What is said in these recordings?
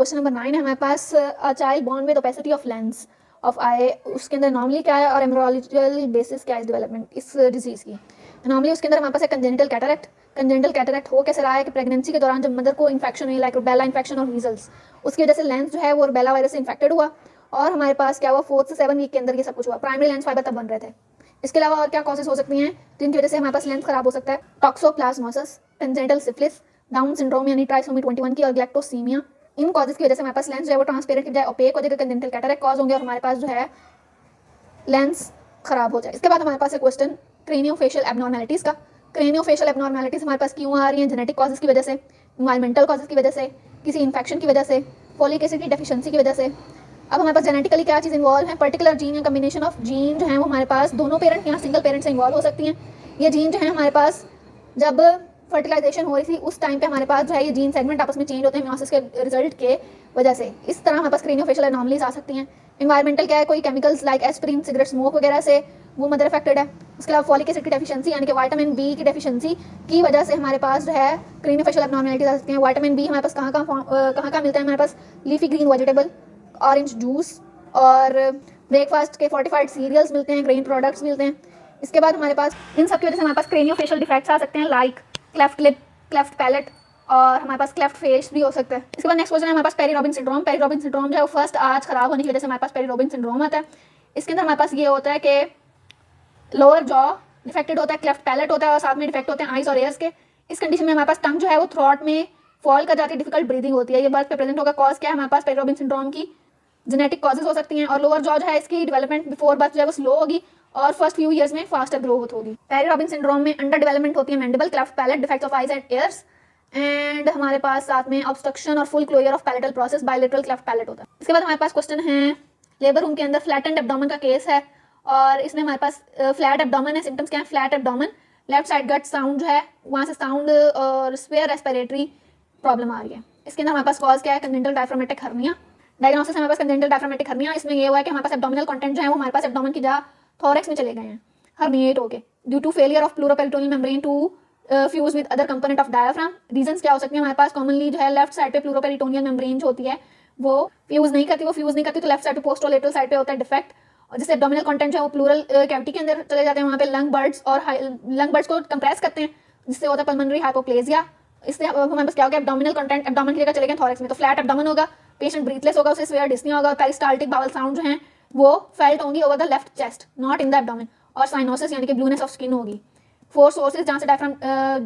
Question number 9 है हमारे पास, a child born with opacity of lens of eye, उसके अंदर नॉर्मली क्या है और एम्ब्रोलॉजिकल बेसिस क्या है इस डेवलपमेंट इस डिजीज़ की। नॉर्मली उसके अंदर हमारे पास है कंजेनिटल कैटरेक्ट हो कैसे रहा है कि प्रेगनेंसी के दौरान जब मदर को इन्फेक्शन हुई लाइक रूबेला इन्फेक्शन और मीजल्स, उसकी वजह से लेंस जो है वो रूबेला वायरस से इन्फेक्टेड हुआ और हमारे पास क्या हुआ 4 से 7 वीक के अंदर ये सब कुछ हुआ। प्राइमरी लेंस फाइबर तब बन रहे थे। इसके अलावा और क्या कॉजेज हो सकती हैं जिनकी वजह से हमारे पास लेंस खराब हो सकता है? Toxoplasmosis, congenital syphilis, down syndrome यानी ट्राइसोमी 21 की और ग्लैक्टोसीमिया। इन कॉजेज की वजह से हमारे पास लेंस जो है वो ट्रांसपेरेंट की बजाय ओपेक हो जाएगा, कंजेनिटल कैटरेक्ट कॉज होंगे और हमारे पास जो है लेंस खराब हो जाए। इसके बाद हमारे पास है क्वेश्चन क्रेनियोफेशियल एबनॉर्मेलिटीज़ का। क्रेनियोफेशियल एबनॉर्मेलिटीज़ हमारे पास क्यों आ रही हैं? जेनेटिक कॉजेज की वजह से, इन्वायरमेंटल कॉजेज की वजह से, किसी इन्फेक्शन की वजह से, फोलिक एसिड की डेफिशिएंसी की वजह से। अब हमारे पास जेनेटिकली क्या चीज़ इन्वॉल्व है? पर्टिकुलर जीन या कम्बिनेशन ऑफ जीन जो है वो हमारे पास दोनों पेरेंट या सिंगल पेरेंट से इन्वॉल्व हो सकती हैं। ये जीन जो है हमारे पास जब फर्टिलाइजेशन हो रही थी उस टाइम पे हमारे पास जो है ये जीन सेगमेंट आपस में चेंज होते हैं मियोसिस के रिजल्ट के वजह से। इस तरह हमारे पास क्रेनियोफेशियल एनॉमलीज आ सकती हैं। इन्वायरमेंटल क्या है? कोई chemicals like aspirin, cigarette smoke वगैरह से वो मदर अफेक्टेड है। उसके अलावा फॉलिक एसिड की डेफिशिएंसी यानी कि विटामिन बी की डेफिशिएंसी की वजह से हमारे पास जो है क्रेनियोफेशियल एबनॉर्मेलिटीज आ सकती हैं। विटामिन बी हमारे पास कहाँ कहाँ मिलता है? हमारे पास leafy green vegetable, orange juice और ब्रेकफास्ट के फोर्टिफाइड सीरियल्स मिलते हैं, ग्रेन प्रोडक्ट्स मिलते हैं। इसके बाद हमारे पास इन सब की वजह से हमारे पास क्रेनियोफेशियल डिफेक्ट्स आ सकते हैं like cleft lip, cleft palate और हमारे पास क्लेफ्ट फेस भी हो सकता है। इसके बाद नेक्स्ट क्वेश्चन है हमारे पास Pierre Robin syndrome. Pierre Robin syndrome जो है वो फर्स्ट आज खराब होने की वजह से हमारे पास पेरी रॉबिन सिंड्रोम आता है। इसके अंदर हमारे पास ये होता है कि लोअर जॉ डिफेक्टेड होता है, क्लेफ्ट पैलेट होता है और साथ में डिफेक्ट होते हैं आइज और एयर्स के। इस कंडीशन में हमारे पास टंग जो है वो थ्रॉट में फॉल कर जाती है, डिफिकल्ट ब्रीदिंग होती है। ये बर्थ पे प्रेजेंट होगा। कॉज क्या है? हमारे पास पेरी रॉबिन सिंड्रोम की जेनेटिक कॉजेज हो सकती हैं और लोअर जॉ जो है इसकी डेवलपमेंट बिफोर बर्थ जो है वो स्लो होगी और फर्स्ट फ्यू ईयर्स में फास्टर ग्रोथ होगी। पेरी रॉबिन सिंड्रोम में अंडर डेवलपमेंट होती है mandible, cleft palate, defects of eyes and ears and हमारे पास साथ में ऑब्स्ट्रक्शन और full closure of palatal process, bilateral cleft palate होता है। इसके बाद हमारे पास क्वेश्चन है लेबर रूम के अंदर फ्लैटेंड एब्डोमेन का केस है और इसमें हमारे पास फ्लैट एब्डोमेन है। सिम्टम्स क्या है? फ्लैट एब्डोमेन, लेफ्ट साइड गट साउंड जो है वहाँ से साउंड और स्पेयर रेस्पिरेटरी प्रॉब्लम आ रही है। इसके अंदर हमारे पास कॉज क्या है? Congenital diaphragmatic hernia. डायग्नोसिस हमारे पास कंजेनिटल डायफ्रामेटिक हर्निया। इसमें ये हुआ है कि हमारे पास एब्डोमिनल कंटेंट जो है वो हमारे पास एब्डोमेन की जगह थोरेक्स में चले गए हैं, हर्निएट हो गए due to failure of pleuroperitoneal membrane to fuse with other component of diaphragm. Reasons क्या हो सकते हैं? हमारे पास कॉमनली जो है लेफ्ट साइड पे प्लूरोपेरिटोनियल मेम्ब्रेन जो होती है वो फ्यूज नहीं करती तो लेफ्ट साइड पे पोस्टोलेटरल साइड पे होता है डिफेक्ट और जिससे एब्डोमिनल कंटेंट जो है वो प्लूरल कैविटी के अंदर चले जाते हैं। वहाँ पे लंग बर्ड्स को कंप्रेस करते हैं जिससे होता है पल्मोनरी हाइपोप्लेजिया। इससे हमारे पास क्या हो गया? एब्डोमिनल कंटेंट एब्डोमेन की जगह चले गए थोरेक्स में, तो फ्लैट एब्डोमेन होगा, पेशेंट ब्रीथलेस होगा, उसे स्वेयर डिस्नी होगा और पेरिस्टाल्टिक बावल साउंड जो है वो फेल्ट होंगी over the left chest, not in the abdomen, और साइनोसिस यानी कि ब्लूनेस ऑफ स्किन होगी। 4 सोर्सेज जहाँ से डायफ्राम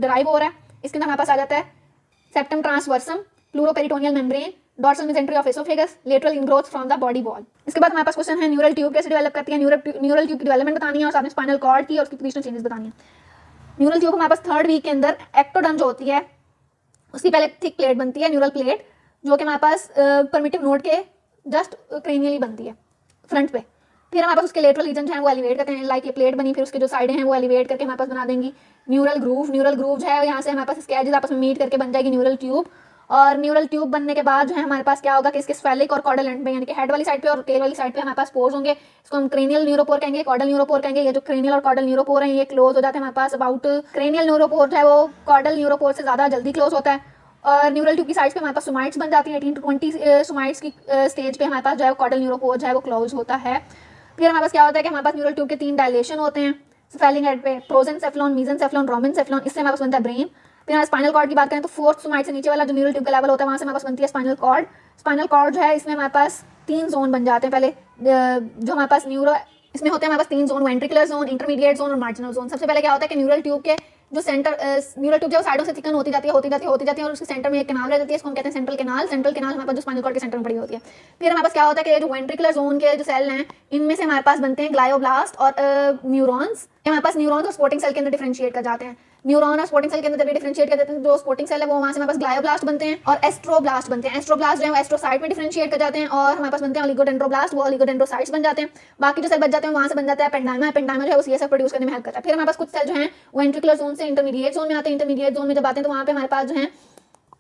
डराइव हो रहा है। इसके अंदर हमारे पास आ जाता है septum transversum, pleuroperitoneal membrane, dorsal mesentery of oesophagus, lateral ingrowth from the body wall. इसके बाद हमारे पास क्वेश्चन है न्यूरल ट्यूब कैसे डेवलप करती है? न्यूरल ट्यूब की डेवलपमेंट बतानी है और साथ में स्पाइनल कॉर्ड की और उसकी पोजिशनल चेंजेस बतानी है। न्यूरल ट्यूब हमारे पास 3rd वीक के अंदर एक्टोडर्म जो होती है उसकी पहले थिक प्लेट बनती है, न्यूरल प्लेट, जो कि हमारे पास परमिटिव नोड के जस्ट क्रेनियली बनती है फ्रंट पे। फिर हमारे पास उसके लेटरल रीजन जो है वो एलिवेट करते हैं, लाइक ये प्लेट बनी, फिर उसके जो साइडें हैं वो एलिवेट करके हमारे पास बना देंगी न्यूरल ग्रूव जो है यहाँ से हमारे पास इसके एजेस आपस में मीट करके बन जाएगी न्यूरल ट्यूब। और न्यूरल ट्यूब बनने के बाद जो है हमारे पास क्या होगा कि इसके स्फेलिक और कॉर्डल एंड पे यानी कि हेड वाली साइड पे और टेल वाली साइड पे हमारे पास पोर्स होंगे। इसको हम क्रेनियल न्यूरोपोर कहेंगे, कॉर्डल न्यूरोपोर कहेंगे। ये जो क्रेनियल और कॉर्डल न्यूरोपोर है ये क्लोज हो जाते हैं हमारे पास अबाउट, क्रेनियल न्यूरोपोर जो है वो कॉर्डल न्यूरोपोर से ज़्यादा जल्दी क्लोज होता है। और न्यूरल ट्यूब की साइड्स पे हमारे पास सोमाइट्स बन जाती हैं। 18 to 20 सोमाइट्स की स्टेज पे हमारे पास जो है कॉर्डल न्यूरोपोर जो है वो क्लोज होता है। फिर हमारे पास क्या होता है कि हमारे पास न्यूरल ट्यूब के 3 डायलेशन होते हैं स्फेलिंग हेड पे, प्रोजेंसेफ्लॉन, मेसेंसेफ्लॉन, रोमेंसेफ्लॉन। इससे हमारे पास बनता है ब्रेन। फिर हमारे स्पाइनल कॉर्ड की बात करें तो 4th सोमाइट से नीचे वाला जो न्यूरल ट्यूब का लेवल होता है वहाँ से हमारे पास बनती है स्पाइनल कॉर्ड। स्पाइनल कॉर्ड जो है इसमें हमारे पास 3 जोन बन जाते हैं। पहले जो हमारे पास इसमें होते हैं हमारे पास 3 zone, ventricular zone, intermediate zone और मार्जिनल जोन। सबसे पहले क्या होता है कि न्यूरल ट्यूब के जो सेंटर न्यूरल ट्यूब जो साइडों से थिकन होती जाती है और उसके सेंटर में एक कैनाल रह जाती है, इसको हम कहते हैं सेंट्रल कैनाल हमारे पास जो स्पाइनल कॉर्ड के सेंटर में पड़ी होती है। फिर हमारे पास क्या होता है कि जो वेंट्रिकुलर जोन के जो सेल हैं इनमें से हमारे पास बनते हैं ग्लायोब्लास्ट और न्यूरॉन्स। हमारे पास न्यूरॉन्स और स्पोर्टिंग सेल के अंदर डिफरेंशिएट कर जाते हैं। न्यूरॉन और स्पोर्टिंग सेल के अंदर डिफरेंशिएट कर देते हैं, जो स्पोर्टिंग सेल है वो वहाँ से हमारे पास ग्लायोब्लास्ट बनते हैं और एस्ट्रोब्लास्ट बनते हैं। एस्ट्रोब्लास्ट जो है वो एस्ट्रोसाइट में डिफरेंशिएट कर जाते हैं और हमारे पास बनते हैं ओलिगोडेंड्रोब्लास्ट, वो ओलिगोडेंड्रोसाइट्स बन जाते हैं। बाकी जो सेल बच जाते हैं वहाँ से बन जाता है पेंडाइमा जो है वो सीएसएफ प्रोड्यूस करने में हेल्प करता है। फिर हमारे पास कुछ सेल जो है वेंट्रिकुलर जोन से इंटरमीडिएट जोन में आते हैं। इंटरमीडिएट जोन में जब आते हैं तो वहाँ पे हमारे पास जो है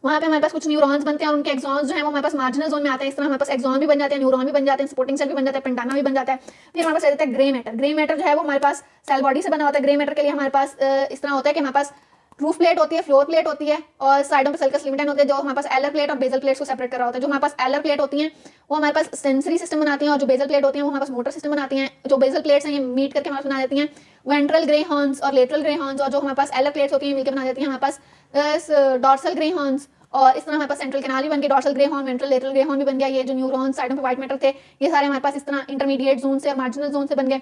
हमारे पास कुछ न्यूरॉन्स बनते हैं और उनके एक्सॉन्स जो है वो हमारे पास मार्जिनल जोन में आते हैं। इस तरह हमारे पास एक्सॉन भी बन जाते हैं, न्यूरॉन भी बन जाते हैं, सपोर्टिंग सेल भी बन जाता है, पेंडाइमा भी बन जाता है। फिर हमारे पास आ जाता है ग्रे मैटर जो है वो हमारे पास सेल बॉडी से बना होता है। ग्रे मैटर के लिए हमारे पास इस तरह होता है कि हमारे पास रूफ प्लेट होती है, फ्लोर प्लेट होती है और साइडों पे सल्कस लिमिटेड होते हैं जो हमारे पास एलर प्लेट और बेजल प्लेट्स को सेपरेट कर रहा होता है। जो हमारे पास एलर प्लेट होती हैं वो हमारे पास सेंसरी सिस्टम बनाती हैं और जो बेजल प्लेट होती हैं वो हमारे पास मोटर सिस्टम बनाती हैं। जो बेजल प्लेट्स हैं ये मीट करके हमारे पास बना देती हैं वेंट्रल ग्रे हॉर्न्स और लेटरल ग्रे हॉर्न्स, और जो हमारे पास एलर प्लेट्स होती हैं मिलकर बना देती हैं हमारे पास डॉर्सल ग्रे हॉर्न्स। और इस तरह हमारे पास सेंट्रल कैनाल भी बन गया, dorsal grey horn, ventral lateral grey horn भी बन गया। ये जो न्यूरॉन्स साइडों पे व्हाइट मैटर थे ये सारे हमारे पास इस तरह इंटरमीडिएट जोन से और मार्जिनल जोन से बन गए।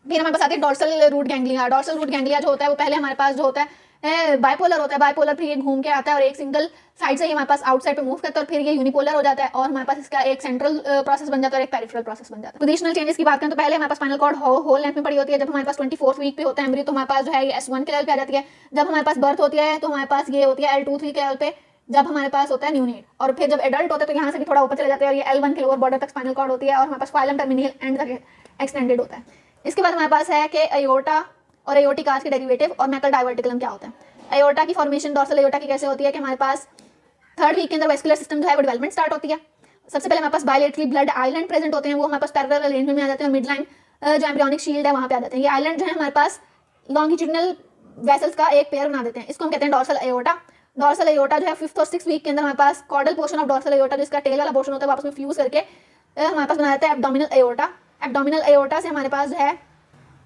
फिर हमारे पास आती है dorsal root ganglia. Dorsal root ganglia जो होता है वो पहले हमारे पास जो होता है बाइपोलर होता है, बाइपोलर फिर ये घूम के आता है और एक सिंगल साइड से ये हमारे पास आउटसाइड पे मूव करता है और फिर ये यूनिपोलर हो जाता है और हमारे पास इसका एक सेंट्रल प्रोसेस बन जाता है और एक पेरिफेरल प्रोसेस बन जाता है। पोजिशनल चेंजेस की बात करें तो पहले हमारे पास स्पाइनल कॉर्ड होल लेंथ में पड़ी होती है। जब हमारे पास 24th वीक पे होता है एम्ब्रियो तो हमारे पास जो है ये S1 के लेवल पे आ जाती है। जब हमारे पास बर्थ होती है तो हमारे पास ये होती है L2-3 के लेवल पे जब हमारे पास होता है न्यूनेट, और फिर जब एडल्ट होता है तो यहाँ से भी थोड़ा ऊपर चले जाते हैं और ये L1 के लोअर बॉर्डर तक स्पाइनल कॉर्ड होती है और हमारे पास फाइलम टर्मिनल एंड तक एक्सटेंडेड होता है। इसके बाद हमारे पास है कि अयोर्टा और एयोर्टिक आर्च के डेरिवेटिव और मैकल डाइवर्टिकुलम क्या होता है। अयोर्टा की फॉर्मेशन डॉर्सल अयोर्टा की कैसे होती है कि हमारे पास 3rd वीक के अंदर वेस्कुलर सिस्टम जो है वो डेवलपमेंट स्टार्ट होती है। सबसे पहले हमारे पास बायलेटरली ब्लड आइलैंड प्रेजेंट होते हैं, वो हमारे पास पैरेलल अरेंजमेंट में आ जाते हैं और मिड लाइन जो एम्ब्रियोनिक शील्ड है वहाँ पे आ जाते हैं। ये आइलैंड जो है हमारे पास लॉन्गिट्यूडिनल वेसल्स का एक पेयर बना देते हैं, इसको हम कहते हैं डॉर्सल अयोर्टा। डॉर्सल अयोर्टा जो है 5th और 6th वीक के अंदर हमारे पास कॉर्डल पोर्शन ऑफ डॉर्सल अयोर्टा जिसका टेल वाला पोर्शन होता है वापस में फ्यूज करके हमारे पास बना देता है एब्डोमिनल अयोर्टा। एब्डोमिनल अयोर्टा से हमारे पास जो है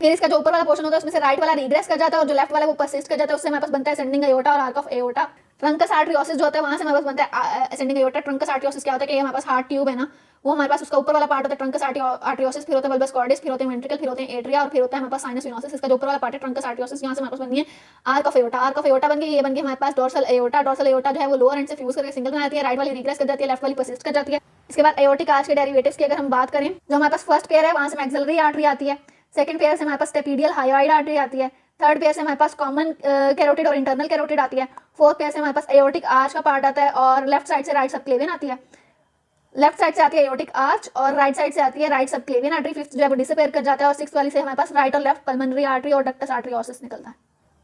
फिर इसका जो ऊपर वाला पोर्शन होता है उसमें से राइट वाला रिग्रेस कर जाता है और जो लेफ्ट वाला वो परसिस्ट कर जाता है, उससे हमारे पास बनता है असेंडिंग अयोर्टा और आर्क ऑफ अयोर्टा। ट्रंकस आर्टरियोसिस जो होता है वहां से हमारे पास बनता है असेंडिंग अयोर्टा। ट्रंकस आर्टरियोसिस क्या होता है कि हमारे पास हार्ट ट्यूब है ना, वो हमारे पास उसका ऊपर वाला पार्ट होता है ट्रंकस आर्टरियोसिस, फिर होता है बल्बस कॉर्डिस, फिर होते हैं वेंट्रिकल, फिर होते हैं एट्रिया और फिर होता है हमारे पास साइनस वेनोसिस। इसका जो ऊपर वाला पार्ट है ट्रंकस आर्टरियोसिस, यहाँ से हमारे पास बन गई है आर्क ऑफ अयोर्टा। आर्क ऑफ अयोर्टा बन गई, ये बन गई हमारे पास डॉर्सल अयोर्टा। डॉर्सल अयोर्टा जो है वो लोअर एंड से फ्यूज करके सिंगल बना जाती है, राइट वाली रिग्रेस कर जाती है, लेफ्ट वाली परसिस्ट कर जाती है। इसके बाद एयोर्टिक आर्च के डेरिवेटिव्स की अगर हम बात करें, जो हमारे पास फर्स्ट पेयर है वहां से मैक्सिलरी आर्टरी आती है, सेकंड पेयर से हमारे पास स्टेपीडियल हायोइड आर्टरी आती है, थर्ड पेयर से हमारे पास कॉमन कैरोटिड और इंटरनल कैरोटिड आती है, फोर्थ पेयर से हमारे पास एयोर्टिक आर्च का पार्ट आता है और लेफ्ट साइड से राइट सबक्लेवियन आती है। लेफ्ट साइड से आती है एयोर्टिक आर्च और राइट साइड से आती है राइट सबक्लेवियन आर्टरी। फिफ्थ जो है वो डिसअपीयर कर जाता है और सिक्स्थ वाली से हमारे पास राइट और लेफ्ट पल्मोनरी आर्टरी और डक्टस आर्टरियोसिस निकलता है।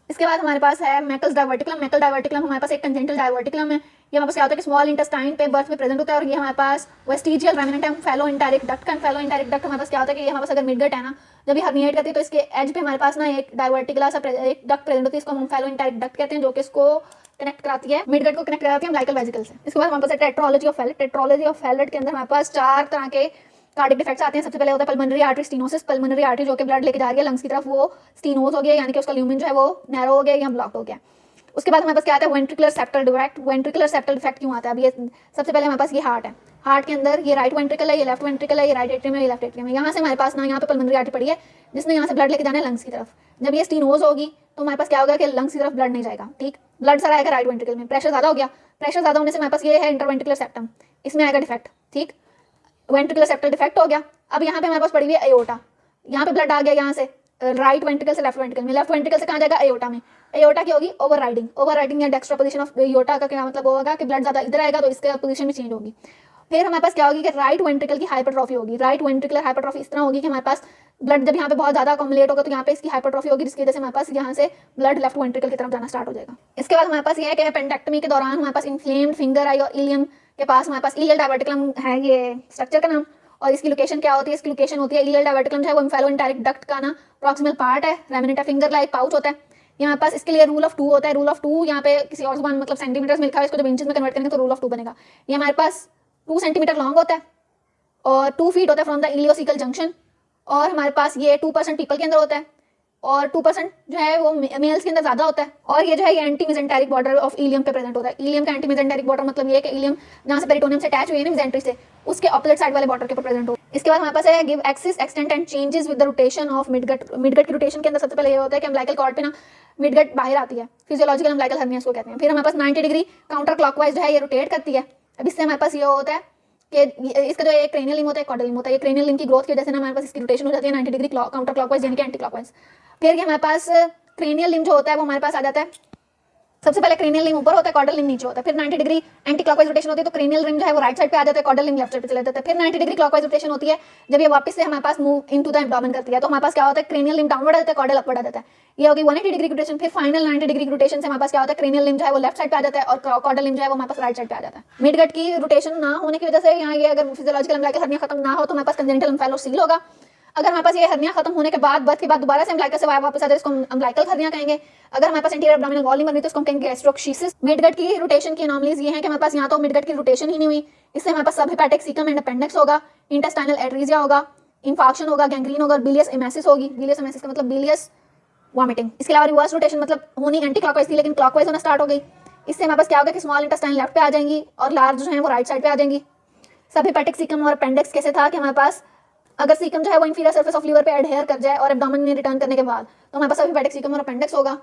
इसके बाद हमारे पास है मैकल्स डाइवर्टिकुलम। मैकल डाइवर्टिकुलम हमारे पास एक कंजेंटल डाइवर्टिकुलम है। ये हमारे पास क्या होता है कि स्मॉल इंटेस्टाइन पे बर्थ में प्रेजेंट होता है और ये हमारे पास vestigial remnant vitello enteric duct का। फेलो इंटेरिक डक्ट हमारे पास क्या होता है कि ये हमारे पास अगर मिडगट है ना, जब ये हर्निएट करती है तो इसके एज पे हमारे पास ना एक डाइवर्टिकुलर सा एक डक्ट प्रेजेंट होती है, इसको हम फेलो इंटेरिक डक्ट कहते हैं, जो कि इसको कनेक्ट कराती है मिडगट को कनेक्ट कराती है अम्बिलिकल वेसिकल से। इसके बाद हमारे पास tetralogy of Fallot. Tetralogy of Fallot के अंदर हमारे पास 4 तरह के कार्डिक डिफेक्ट्स आते हैं। सबसे पहले होता है pulmonary artery stenosis. Pulmonary artery जो कि ब्लड लेके जा रही है लंग्स की तरफ, वो स्टीनोस हो गया, यानी कि उसका ल्यूमेन जो है वो नैरो हो गया या ब्लॉक हो गया। उसके बाद हमारे पास क्या आता है ventricular septal defect. Ventricular septal defect क्यों आता है? अब ये सबसे पहले हमारे पास ये हार्ट है, हार्ट के अंदर ये राइट वेंट्रिकल है, ये लेफ्ट वेंट्रिकल है, ये राइट एट्रियम है, ये लेफ्ट एट्रियम है। यहाँ से हमारे पास ना यहाँ पे पल्मोनरी आर्टरी पड़ी है जिसने यहाँ से ब्लड लेके जाना है लंग्स की तरफ। जब ये स्टीनोज होगी तो हमारे पास क्या होगा कि लंग्स की तरफ ब्लड नहीं जाएगा, ठीक, ब्लड सारा आएगा राइट वेंट्रिकल में। प्रेशर ज्यादा हो गया, प्रेशर ज्यादा होने से हमारे पास ये है इंटरवेंट्रिकुलर सेप्टम, इसमें आएगा डिफेक्ट, ठीक, वेंट्रिकुलर सेप्टल डिफेक्ट हो गया। अब यहाँ पे हमारे पास पड़ी हुई है अयोर्टा, यहाँ पे ब्लड आ गया यहाँ से राइट वेंट्रिकल से लेफ्ट वेंट्रिकल में, लेफ्ट वेंट्रिकल से कहाँ जाएगा अयोर्टा में। अयोर्टा की होगी ओवर राइडिंग, ओवर राइडिंग या डेक्स्ट्रोपोजिशन ऑफ अयोर्टा का क्या मतलब होगा कि ब्लड ज्यादा इधर आएगा तो इसका पोजीशन भी चेंज होगी। फिर हमारे पास क्या होगी कि राइट वेंट्रिकल की हाइपरट्रॉफी होगी। राइट वेंट्रिकुलर हाइपरट्रॉफी इस तरह होगी कि हमारे पास ब्लड जब यहाँ पे बहुत ज्यादा अकोमुलेट होगा तो यहाँ पे इसकी हाइपरट्रॉफी होगी, जिसकी वजह से हमारे पास यहाँ से ब्लड लेफ्ट वेंट्रिकल की तरफ जाना स्टार्ट हो जाएगा। इसके बाद हमारे पास ये है कि पेंडेक्टमी के दौरान हमारे पास इन्फ्लेम्ड फिंगर आई और इलियम के पास हमारे पास इलियल डाइवर्टिकुलम है, ये स्ट्रक्चर का नाम, और इसकी लोकेशन क्या होती है? इसकी लोकेशन होती है इलियल डाइवर्टिकुलम जो है वो इम्फेलो इंटेरिक डक्ट का ना प्रॉक्सिमल पार्ट है, रेमिनेंट फिंगर लाइक पाउच होता है। ये हमारे पास इसके लिए रूल ऑफ 2 होता है। रूल ऑफ 2 यहाँ पे किसी और जुबान मतलब सेंटीमीटर्स में लिखा है, इसको जब इंचेस में कन्वर्ट करेंगे तो रूल ऑफ 2 बनेगा। ये हमारे पास 2 सेंटीमीटर लॉन्ग होता है और 2 फीट होता है फ्रॉम द इलियोसिकल जंक्शन, और हमारे पास ये 2% पीपल के अंदर होता है और 2% जो है वो मेल्स के अंदर ज्यादा होता है। और ये जो है ये antimesenteric border of ileum पे प्रेजेंट होता है। इलियम का एंटी मेसेंटेरिक बॉर्डर मतलब ये है कि इलियम जहाँ से पेरिटोनियम से अटैच हुई है ना मेसेंट्री से, उसके ऑपोजिट साइड वाले बॉर्डर के ऊपर प्रेजेंट हो। इसके बाद हमारे पास है give axis extent and changes with the rotation of midgut. Midgut की रोटेशन के अंदर सबसे पहले ये होता है कि अम्बिलिकल कॉर्ड पे ना मिडगट बाहर आती है, फिजियोलॉजिकल अम्बिलिकल हर्निया इसको कहते हैं। फिर हमारे पास 90 डिग्री काउंटर क्लॉकवाइज जो है ये रोटेट करती है। अब इससे हमारे पास ये होता है कि इसका जो एक क्रेनियल लिम्ब होता है, कॉर्डल लिम्ब होता है, ये क्रेनियल लिम्ब की ग्रोथ की वजह से ना हमारे पास इसकी रोटेशन हो जाती है 90 डिग्री काउंटर क्लॉकवाइज यानी कि एंटी क्लॉकवाइज। फिर ये हमारे पास क्रेनियल लिम्ब जो होता है वो हमारे पास आ जाता है, सबसे पहले क्रेनियल लिम्ब ऊपर होता है, कॉर्डल लिम्ब नीचे होता है। फिर 90 डिग्री एंटी क्लॉकवाइज रोटेशन होती है तो क्रेनियल लिम्ब जो है वो राइट साइड पे आ जाता है, कॉर्डल लिम्ब लेफ्ट साइड पे चला जाता है। फिर 90 डिग्री क्लॉकवाइज रोटेशन होती है जब ये वापस से हमारे पास मूव इनटू द एब्डोमेन करती है तो हमारे पास क्या होता है क्रेनियल लिम्ब डाउनवर्ड आ जाता है, कॉर्डल अपवर्ड आ जाता है। ये होगी 180 डिग्री रोटेशन। फिर फाइनल 90 डिग्री रोटेशन से हमारे पास क्या होता है क्रेनियल लिम्ब जो है वो लेफ्ट साइड पे आ जाता है और कॉर्डल लिम्ब जो है वो हमारे पास राइट साइड पे आ जाता है। मिडगट की रोटेशन ना होने की वजह से यहाँ ये अगर फिजियोलॉजिकल अम्बिलिकल हर्निया खत्म ना हो तो हमारे पास कंजेनिटल एम्फाइलोसील होगा। अगर हमारे पास ये हर्निया खत्म होने के बाद बर्थ के बाद दोबारा से अम्बिलिकल से वापस आ जाए इसको अम्बिलिकल हर्निया कहेंगे। अगर हमारे पास इंटीरियर एब्डोमिनल वॉल नहीं बन रही तो इसको हम कहेंगे गैस्ट्रोक्शीसिस। मिडगट की रोटेशन की एनॉमलीज ये हैं कि हमारे पास यहाँ तो मिडगट की रोटेशन ही नहीं हुई, इससे हमारे पास सब हेपेटिक सीकम एंड अपेंडिक्स होगा, इंटेस्टाइनल एट्रीजिया होगा, इंफाक्शन होगा, गैंग्रीन होगा, बिलियस एमेसिस होगी। बिलियस एमेसिस का मतलब बिलियस वॉमिटिंग। इसके अलावा रिवर्स रोटेशन मतलब होनी एंटी क्लॉकवाइज थी लेकिन क्लॉकवाइज होना स्टार्ट हो गई। इससे हमारे पास क्या होगा कि स्मॉल इंटेस्टाइन लेफ्ट पे आ जाएंगी और लार्ज जो है वो राइट साइड पे आ जाएंगी। सब हेपेटिक सीकम और अपेंडिक्स कैसे था कि हमारे पास अगर सीकम जो है वो इंफीरियर सर्फेस ऑफ लीवर पे एडहेयर कर जाए और एब्डोमेन में रिटर्न करने के बाद तो हमारे पास सब हेपेटिक सीकम और अपेंडिक्स होगा।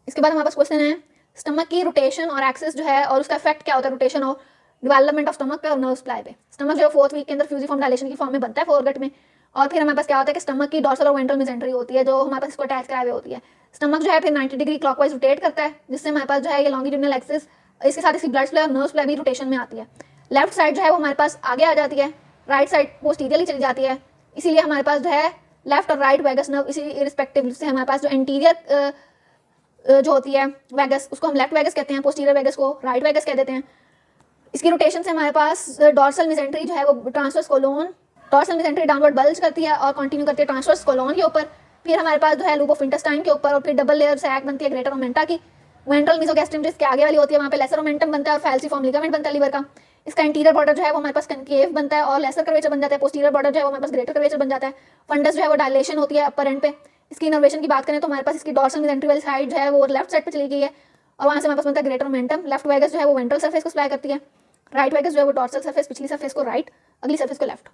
इसके बाद हमारे पास क्वेश्चन है स्टमक की रोटेशन और एक्सिस जो है और उसका इफेक्ट क्या होता है रोटेशन और डेवलपमेंट ऑफ स्टमक पे और नर्व सप्लाई पे। स्टमक जो है 4th वीक के अंदर फ्यूजिफॉर्म डायलेशन की फॉर्म में बनता है फोरगट में। और फिर हमारे पास क्या होता है कि स्टमक की डॉर्सल और वेंट्रल मेसेंट्री होती है जो हमारे पास इसको अटैच कराए हुए होती है। स्टमक जो है फिर 90 डिग्री क्लॉकवाइज रोटेट करता है जिससे हमारे पास जो है ये लॉन्गिट्यूडिनल एक्सिस, इसके साथ इसकी ब्लड सप्लाई और नर्व सप्लाई भी रोटेशन में आती है। लेफ्ट साइड जो है वो हमारे पास आगे आ जाती है, राइट साइड पोस्टीरियरली चली जाती है। इसीलिए हमारे पास जो है लेफ्ट और राइट वैगस नर्व इसी रिस्पेक्टिव से हमारे पास जो इंटीरियर जो होती है वैगस उसको हम लेफ्ट वैगस कहते हैं, पोस्टीरियर वैगस को राइट वैगस कह देते हैं। इसकी रोटेशन से हमारे पास डॉर्सल मेसेंट्री जो है वो transverse colon, dorsal mesentery downward bulge करती है और कंटिन्यू करती है ट्रांसवर्स कोलोन के ऊपर। फिर हमारे पास जो है लूप ऑफ इंटेस्टाइन के ऊपर और फिर डबल लेयर सैक बनती है ग्रेटर ओमेंटा की। वेंट्रल मेसोगैस्ट्रियम जिसके आगे वाली होती है वहाँ पे लेसर ओमेंटम बनता है और फैल्सिफॉर्म लिगामेंट बनता है लीवर का। इसका इंटीरियर बॉर्डर जो है वो हमारे पास कनकेव बनता है और लेसर कर्वेचर बन जाता है। पोस्टीरियर बॉर्डर जो है वो हमारे पास ग्रेटर कर्वेचर बन जाता है। फंडस जो है वो डायलेशन होती है अपर एंड पे। इसकी इनर्वेशन की बात करें तो हमारे पास इसकी डॉर्सल मेसेंट्री वाली साइड जो है वो लेफ्ट साइड पे चली गई है और वहाँ से हमारे पास बनता है ग्रेटर ओमेंटम। लेफ्ट वैगस जो है वो वेंट्रल सरफेस को सप्लाई करती है, राइट वैगस जो है वो डॉर्सल सरफेस पिछली सरफेस को राइट, अगली सरफेस को लेफ्ट।